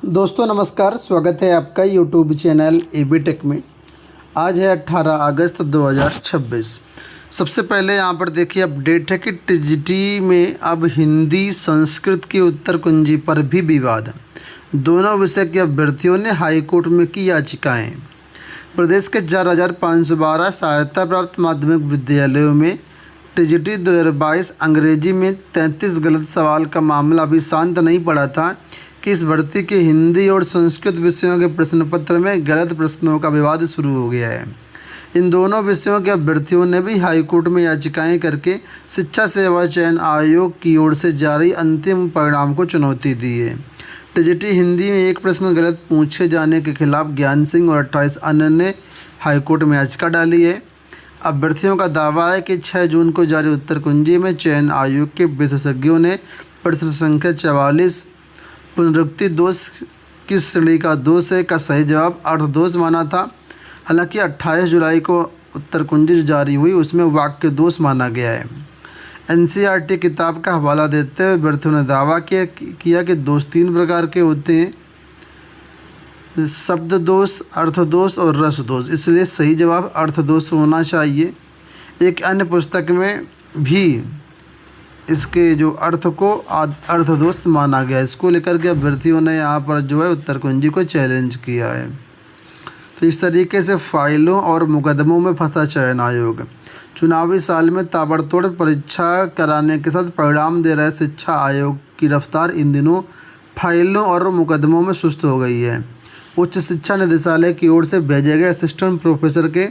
दोस्तों नमस्कार, स्वागत है आपका यूट्यूब चैनल एबी टेक में। आज है 18 अगस्त 2026। सबसे पहले यहाँ पर देखिए अपडेट है कि टीजीटी में अब हिंदी संस्कृत की उत्तर कुंजी पर भी विवाद है। दोनों विषय के अभ्यर्थियों ने हाईकोर्ट में की याचिकाएं। प्रदेश के 4,512 सहायता प्राप्त माध्यमिक विद्यालयों में टीजीटी 2022 अंग्रेजी में 33 गलत सवाल का मामला अभी शांत नहीं पड़ा था कि इस भर्ती के हिंदी और संस्कृत विषयों के प्रश्न पत्र में गलत प्रश्नों का विवाद शुरू हो गया है। इन दोनों विषयों के अभ्यर्थियों ने भी हाईकोर्ट में याचिकाएं करके शिक्षा सेवा चयन आयोग की ओर से जारी अंतिम परिणाम को चुनौती दी है। टीजीटी हिंदी में एक प्रश्न गलत पूछे जाने के खिलाफ ज्ञान सिंह और 28 अन्य ने हाईकोर्ट में याचिका डाली है। अभ्यर्थियों का दावा है कि 6 जून को जारी उत्तर कुंजी में चयन आयोग के विशेषज्ञों ने प्रश्न संख्या 44 पुनरुक्ति दोष किस श्रेणी का दोष है का सही जवाब अर्थ दोष माना था। हालांकि 28 जुलाई को उत्तर कुंजी जो जारी हुई उसमें वाक्य दोष माना गया है। एनसीईआरटी किताब का हवाला देते हुए अभ्यर्थियों ने दावा किया कि दोष 3 प्रकार के होते हैं, शब्द दोष, अर्थ दोष और रस दोष, इसलिए सही जवाब अर्थ दोष होना चाहिए। एक अन्य पुस्तक में भी इसके जो अर्थ को अर्थ दोष माना गया। इसको लेकर के अभ्यर्थियों ने यहाँ पर जो है उत्तर कुंजी को चैलेंज किया है। तो इस तरीके से फाइलों और मुकदमों में फंसा चयन आयोग। चुनावी साल में ताबड़तोड़ परीक्षा कराने के साथ परिणाम दे रहे शिक्षा आयोग की रफ्तार इन दिनों फाइलों और मुकदमों में सुस्त हो गई है। उच्च शिक्षा निदेशालय की ओर से भेजे गए असिस्टेंट प्रोफेसर के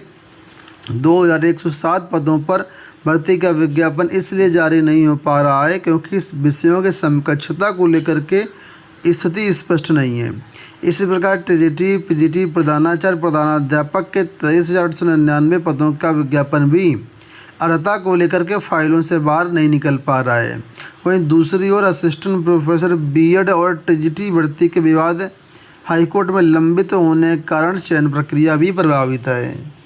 2107 पदों पर भर्ती का विज्ञापन इसलिए जारी नहीं हो पा रहा है क्योंकि इस विषयों के समकक्षता को लेकर के स्थिति स्पष्ट नहीं है। इसी प्रकार टीजीटी पीजीटी प्रधानाचार्य प्रधानाध्यापक के 23,899 पदों का विज्ञापन भी अर्हता को लेकर के फाइलों से बाहर नहीं निकल पा रहा है। वहीं दूसरी ओर असिस्टेंट प्रोफेसर बीएड और टीजीटी भर्ती के विवाद हाईकोर्ट में लंबित होने के कारण चयन प्रक्रिया भी प्रभावित है।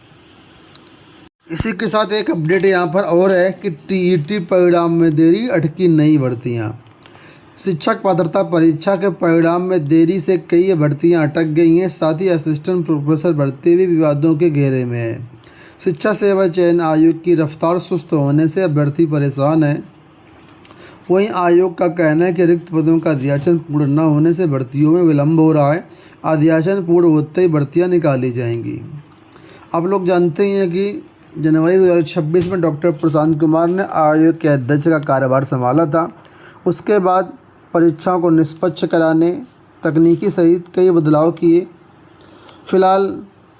इसी के साथ एक अपडेट यहाँ पर और है कि टीईटी परिणाम में देरी, अटकी नई भर्तियाँ। शिक्षक पात्रता परीक्षा के परिणाम में देरी से कई भर्तियाँ अटक गई हैं। साथ ही असिस्टेंट प्रोफेसर भर्ती भी विवादों के घेरे में है। शिक्षा सेवा चयन आयोग की रफ्तार सुस्त होने से अभ्यर्थी परेशान है। वहीं आयोग का कहना है कि रिक्त पदों का अध्याचन पूर्ण न होने से भर्तियों में विलम्ब हो रहा है। अध्याचन पूर्ण होते ही भर्तियाँ निकाली जाएंगी। आप लोग जानते ही हैं कि जनवरी 2026 में डॉक्टर प्रशांत कुमार ने आयोग के अध्यक्ष का कार्यभार संभाला था। उसके बाद परीक्षाओं को निष्पक्ष कराने तकनीकी सहित कई बदलाव किए। फ़िलहाल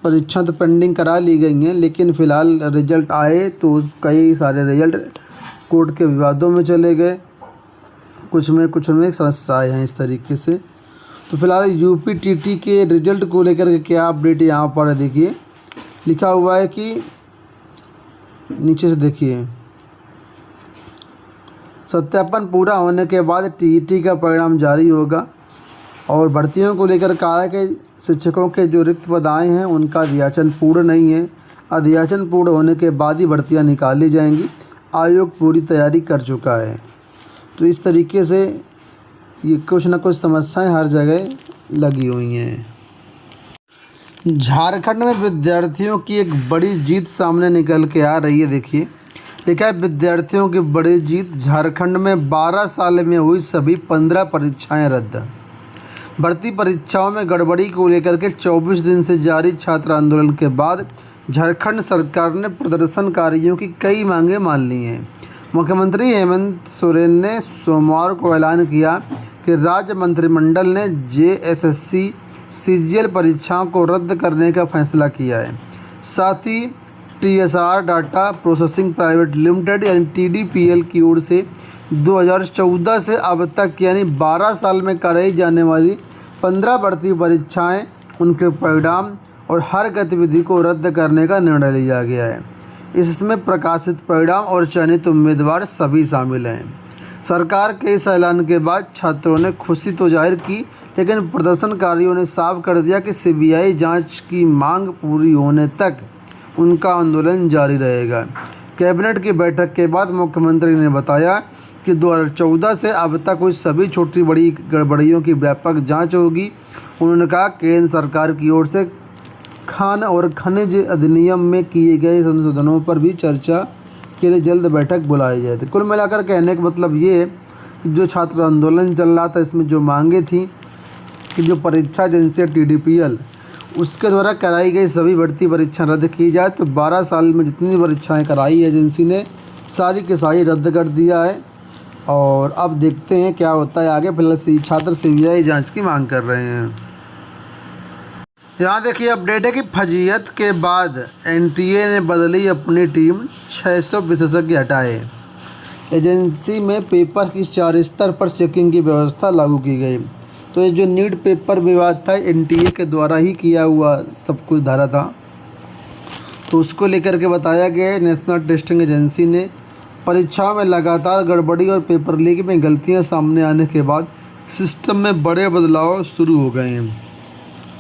परीक्षा तो पेंडिंग करा ली गई हैं, लेकिन फ़िलहाल रिजल्ट आए तो कई सारे रिजल्ट कोर्ट के विवादों में चले गए। कुछ में समस्याएँ हैं इस तरीके से। तो फिलहाल यूपीटीटी के रिजल्ट को लेकर के क्या अपडेट यहाँ पर देखिए लिखा हुआ है कि नीचे से देखिए, सत्यापन पूरा होने के बाद टीईटी का परिणाम जारी होगा। और भर्तियों को लेकर कहा है कि शिक्षकों के जो रिक्त पद आए हैं उनका अध्याचन पूर्ण नहीं है। अध्याचन पूर्ण होने के बाद ही भर्तियां निकाली जाएंगी। आयोग पूरी तैयारी कर चुका है। तो इस तरीके से ये कुछ ना कुछ समस्याएं हर जगह लगी हुई हैं। झारखंड में विद्यार्थियों की एक बड़ी जीत सामने निकल के आ रही है। देखिए लिखा है, विद्यार्थियों की बड़ी जीत। झारखंड में 12 साल में हुई सभी 15 परीक्षाएं रद्द। भर्ती परीक्षाओं में गड़बड़ी को लेकर के 24 दिन से जारी छात्र आंदोलन के बाद झारखंड सरकार ने प्रदर्शनकारियों की कई मांगें मान ली हैं। मुख्यमंत्री हेमंत सोरेन ने सोमवार को ऐलान किया कि राज्य मंत्रिमंडल ने जेएसएससी सीजीएल परीक्षाओं को रद्द करने का फैसला किया है। साथ ही TSR data processing private limited यानी टीडीपीएल की ओर से 2014 से अब तक यानी 12 साल में कराई जाने वाली 15 भर्ती परीक्षाएं, उनके परिणाम और हर गतिविधि को रद्द करने का निर्णय लिया गया है। इसमें प्रकाशित परिणाम और चयनित उम्मीदवार सभी शामिल हैं। सरकार के इस ऐलान के बाद छात्रों ने खुशी तो जाहिर की, लेकिन प्रदर्शनकारियों ने साफ कर दिया कि सीबीआई जांच की मांग पूरी होने तक उनका आंदोलन जारी रहेगा। कैबिनेट की बैठक के बाद मुख्यमंत्री ने बताया कि 2014 से अब तक हुई सभी छोटी बड़ी गड़बड़ियों की व्यापक जांच होगी। उन्होंने कहा केंद्र सरकार की ओर से खान और खनिज अधिनियम में किए गए संशोधनों पर भी चर्चा के लिए जल्द बैठक बुलाई जाए। तो कुल मिलाकर कहने का मतलब ये है कि जो छात्र आंदोलन चल रहा था इसमें जो मांगे थी कि जो परीक्षा एजेंसी TDPL उसके द्वारा कराई गई सभी भर्ती परीक्षाएं रद्द की जाए। तो 12 साल में जितनी परीक्षाएं कराई एजेंसी ने सारी की सारी रद्द कर दिया है और अब देखते हैं क्या होता है आगे। फिलहाल छात्र CBI जांच की मांग कर रहे हैं। यहाँ देखिए अपडेट है कि फजीयत के बाद NTA ने बदली अपनी टीम, 600 विशेषज्ञ हटाए। एजेंसी में पेपर की 4 स्तर पर चेकिंग की व्यवस्था लागू की गई। तो ये जो नीट पेपर विवाद था NTA के द्वारा ही किया हुआ सब कुछ धारा था, तो उसको लेकर के बताया गया है नेशनल टेस्टिंग एजेंसी ने परीक्षाओं में लगातार गड़बड़ी और पेपर लीक में गलतियां सामने आने के बाद सिस्टम में बड़े बदलाव शुरू हो गए हैं।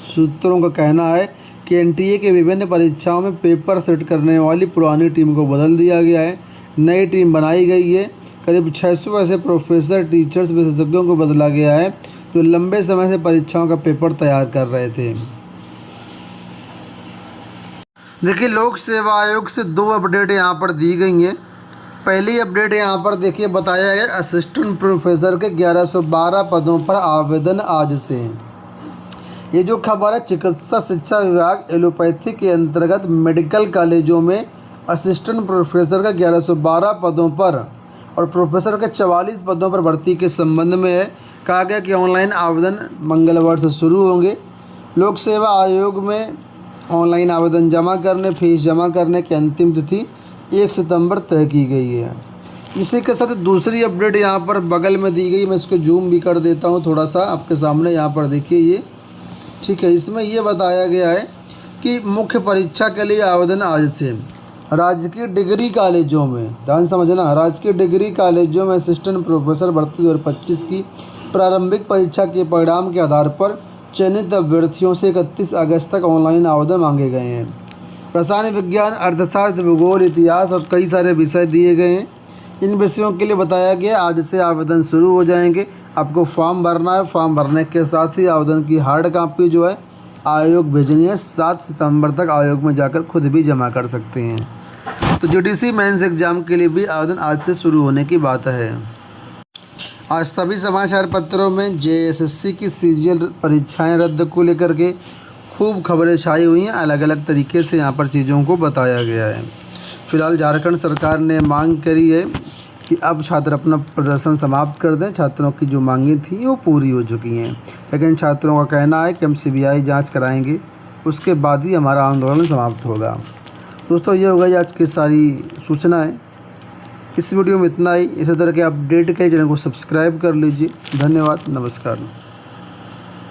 सूत्रों का कहना है कि NTA के विभिन्न परीक्षाओं में पेपर सेट करने वाली पुरानी टीम को बदल दिया गया है, नई टीम बनाई गई है। करीब 600 ऐसे प्रोफेसर, टीचर्स, विशेषज्ञों को बदला गया है जो लंबे समय से परीक्षाओं का पेपर तैयार कर रहे थे। देखिए लोक सेवा आयोग से 2 अपडेट यहाँ पर दी गई हैं। पहली अपडेट यहाँ पर देखिए बताया गया असिस्टेंट प्रोफेसर के 1112 पदों पर आवेदन आज से। ये जो खबर है चिकित्सा शिक्षा विभाग एलोपैथी के अंतर्गत मेडिकल कॉलेजों में असिस्टेंट प्रोफेसर का 1112 पदों पर और प्रोफेसर के 44 पदों पर भर्ती के संबंध में है। कहा गया कि ऑनलाइन आवेदन मंगलवार से शुरू होंगे। लोक सेवा आयोग में ऑनलाइन आवेदन जमा करने, फीस जमा करने की अंतिम तिथि 1 सितंबर तय की गई है। इसी के साथ दूसरी अपडेट यहाँ पर बगल में दी गई, मैं इसको जूम भी कर देता हूँ थोड़ा सा आपके सामने। यहाँ पर देखिए ये ठीक है, इसमें ये बताया गया है कि मुख्य परीक्षा के लिए आवेदन आज से। राजकीय डिग्री कॉलेजों में, ध्यान समझना, राजकीय डिग्री कॉलेजों में असिस्टेंट प्रोफेसर भर्ती 2025 की प्रारंभिक परीक्षा के परिणाम के आधार पर चयनित अभ्यर्थियों से 31 अगस्त तक ऑनलाइन आवेदन मांगे गए हैं। रसायन विज्ञान, अर्थशास्त्र, भूगोल, इतिहास और कई सारे विषय दिए गए हैं। इन विषयों के लिए बताया गया आज से आवेदन शुरू हो जाएंगे। आपको फॉर्म भरना है, फॉर्म भरने के साथ ही आवेदन की हार्ड कॉपी जो है आयोग भेजनी है। 7 सितंबर तक आयोग में जाकर खुद भी जमा कर सकते हैं। तो JDC मेंस एग्ज़ाम के लिए भी आवेदन आज से शुरू होने की बात है। आज सभी समाचार पत्रों में JSSC की CGL परीक्षाएं रद्द को लेकर के खूब खबरें छाई हुई हैं। अलग अलग तरीके से यहाँ पर चीज़ों को बताया गया है। फिलहाल झारखंड सरकार ने मांग करी है कि अब छात्र अपना प्रदर्शन समाप्त कर दें। छात्रों की जो मांगें थी वो पूरी हो चुकी हैं, लेकिन छात्रों का कहना है कि हम CBI जांच कराएंगे, उसके बाद ही हमारा आंदोलन समाप्त होगा। दोस्तों ये हो गई आज की सारी सूचनाएं। इस वीडियो में इतना ही। इसी तरह के अपडेट के चैनल को सब्सक्राइब कर लीजिए। धन्यवाद, नमस्कार।